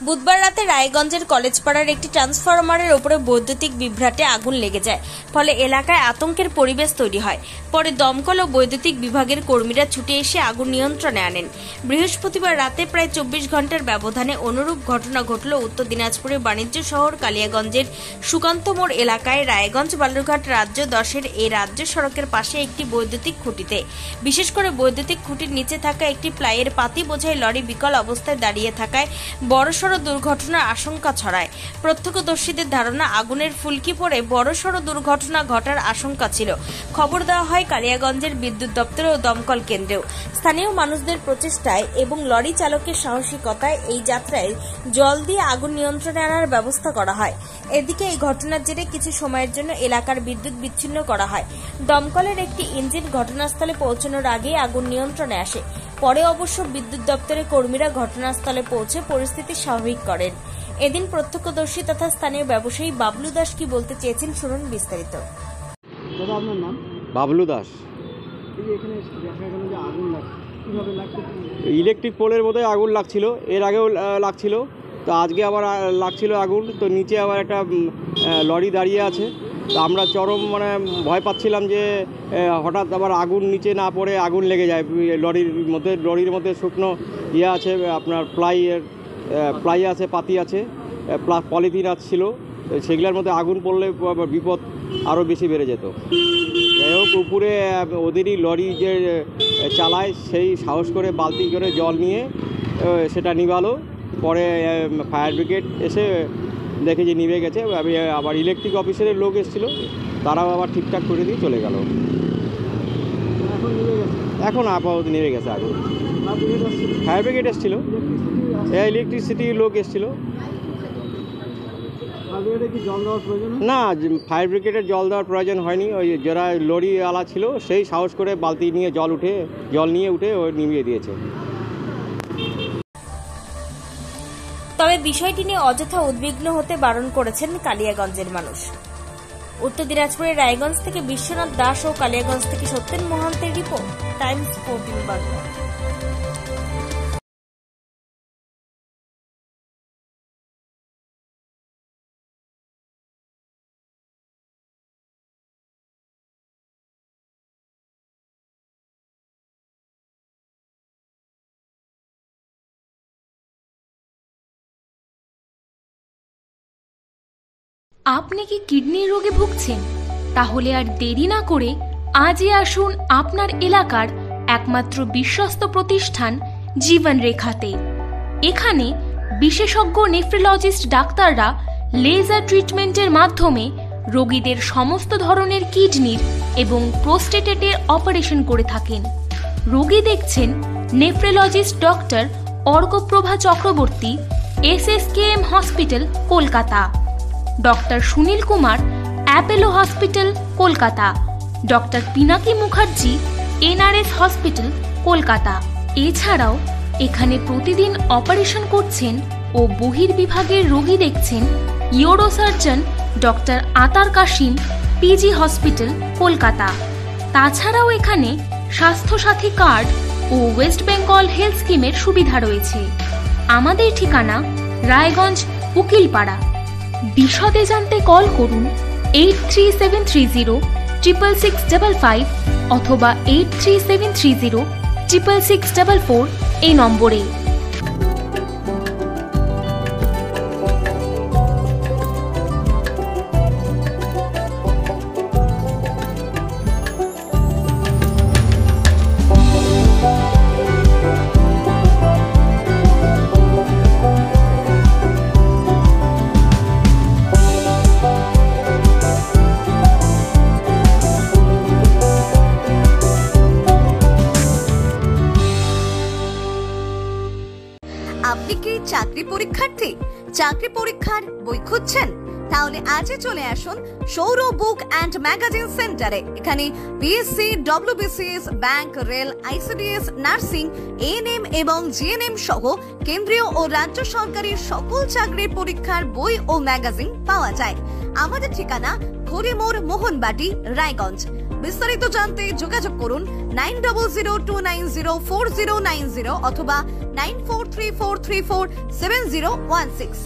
বুধবার রাতে রায়গঞ্জের কলেজপাড়ার একটি ট্রান্সফরমারের ওপরে বৈদ্যুতিক বিভ্রাটে আগুন লেগে যায়। ফলে এলাকায় আতঙ্কের পরিবেশ তৈরি হয়। পরে দমকল ও বৈদ্যুতিক বিভাগের কর্মীরা ছুটে এসে আগুন নিয়ন্ত্রণে আনেন। বৃহস্পতিবার রাতে প্রায় 24 ঘন্টার ব্যবধানে অনুরূপ ঘটনা ঘটল উত্তর দিনাজপুরের বাণিজ্য শহর কালিয়াগঞ্জের সুকান্ত মোড় এলাকায় রায়গঞ্জ বালুরঘাট রাজ্য 10-এর এই রাজ্য সড়কের পাশে একটি বৈদ্যুতিক খুঁটিতে। বিশেষ করে বৈদ্যুতিক খুঁটির নিচে থাকা একটি প্লাইয়ের পাতি বোঝাই লরি বিকল অবস্থায় দাঁড়িয়ে থাকায় বড়সড় দুর্ঘটনার আশঙ্কা ছড়ায়। প্রত্যক্ষদর্শীদের ধারণা, আগুনের ফুলকি পড়ে বড়সড় দুর্ঘটনা ঘটার আশঙ্কা ছিল। খবর দেওয়া হয় কালিয়াগঞ্জের বিদ্যুৎ দপ্তর ও দমকল কেন্দ্রেও। স্থানীয় মানুষদের প্রচেষ্টায় এবং লরি চালকের সাহসিকতায় এই যাত্রায় জল দিয়ে আগুন নিয়ন্ত্রণে আনার ব্যবস্থা করা হয়। এদিকে এই ঘটনার জেরে কিছু সময়ের জন্য এলাকার বিদ্যুৎ বিচ্ছিন্ন করা হয়। দমকলের একটি ইঞ্জিন ঘটনাস্থলে পৌঁছানোর আগেই আগুন নিয়ন্ত্রণে আসে। পরে অবশ্য বিদ্যুৎ দপ্তরের কর্মীরা ঘটনাস্থলে পৌঁছে পরিস্থিতি স্বাভাবিক করেন। এদিন প্রত্যক্ষদর্শী তথা স্থানীয় ব্যবসায়ী বাবলু দাস কি বলতে চেয়েছেন শুনুন বিস্তারিত। দাদা, আপনার নাম? বাবলু দাস। এখানে দেখা গেল যে আগুন লাগছে, কিভাবে লাগছে? ইলেকট্রিক পোলের মধ্যে আগুন লাগছিল, এর আগেও লাগছিল, তো আজকে আবার লাগছিল আগুন। তো নিচে আবার একটা লরি দাঁড়িয়ে আছে। তো আমরা চরম ভয় পাচ্ছিলাম যে হঠাৎ আবার আগুন নিচে না পড়ে আগুন লেগে যায়। লরির মধ্যে শুকনো আছে, আপনার প্লাই আছে, পাতি আছে, পলিথিন ছিল, সেগুলোর মধ্যে আগুন পড়লে বিপদ আরও বেশি বেড়ে যেত। যাই হোক, উপরে ওদেরই লরি যে চালায় সেই সাহস করে বালতি করে জল নিয়ে সেটা নিভালো। পরে ফায়ার ব্রিগেড এসে দেখে যে নিভে গেছে। আবার ইলেকট্রিক অফিসের লোক এসেছিলো, তারাও আবার ঠিকঠাক করে দিয়ে চলে গেল। এখন আপাতত নেমে গেছে আগুন। ফায়ার ব্রিগেড এসেছিলো, ইলেকট্রিসিটির লোক এসেছিলো। না, ফায়ার ব্রিগেডের জল দেওয়ার প্রয়োজন হয়নি। ওই যারা লরি আলা ছিল সেই সাহস করে বালতি নিয়ে জল নিয়ে উঠে ও নিভিয়ে দিয়েছে। তবে বিষয়টি নিয়ে অযথা উদ্বিগ্ন হতে বারণ করেছেন কালিয়াগঞ্জের মানুষ। উত্তর দিনাজপুরের রায়গঞ্জ থেকে বিশ্বনাথ দাস ও কালিয়াগঞ্জ থেকে সত্যেন মহান্তের রিপোর্ট, টাইমস 14 বাংলা। আপনি কি কিডনির রোগে ভুগছেন? তাহলে আর দেরি না করে আজই আসুন আপনার এলাকার একমাত্র বিশ্বস্ত প্রতিষ্ঠান জীবন রেখাতে। এখানে বিশেষজ্ঞ নেফ্রোলজিস্ট ডাক্তাররা লেজার ট্রিটমেন্টের মাধ্যমে রোগীদের সমস্ত ধরনের কিডনির এবং প্রোস্টেটের অপারেশন করে থাকেন। রোগী দেখছেন nephrologist doctor Arkaprabha Chakraborty, SSKM hospital, Kolkata. Doctor Sunil Kumar, Apollo hospital, Kolkata. Doctor Pinaki Mukherjee, NRS hospital, Kolkata. এছাড়াও এখানে প্রতিদিন অপারেশন করছেন ও বহির্বিভাগের রোগী দেখছেন ইউরোসার্জন ডক্টর আতার কাশিম, PG হসপিটাল, কলকাতা। তাছাড়াও এখানে স্বাস্থ্যসাথী কার্ড ও ওয়েস্ট বেঙ্গল হেলথ স্কিমের সুবিধা রয়েছে। আমাদের ঠিকানা রায়গঞ্জ, উকিলপাড়া। বিশদে জানতে কল করুন 8373066655 অথবা 8373066644 এই নম্বরে। আপনি কি চাকরি পরীক্ষার্থী? চাকরি পরীক্ষার বই খুঁজছেন? তাহলে আজই চলে আসুন সৌর বুক অ্যান্ড ম্যাগাজিন সেন্টারে। এখানে BSc, WBCS, bank, rail, ICDS, nursing, ANM এবং GNM সহ কেন্দ্রীয় ও রাজ্য সরকারি সকল চাকরির পরীক্ষার বই ও ম্যাগাজিন পাওয়া যায়। আমাদের ঠিকানা ঘড়িমোড়, মোহনবাটি, রায়গঞ্জ। বিস্তারিত জানতে যোগাযোগ করুন 9002904090 অথবা 9434347016।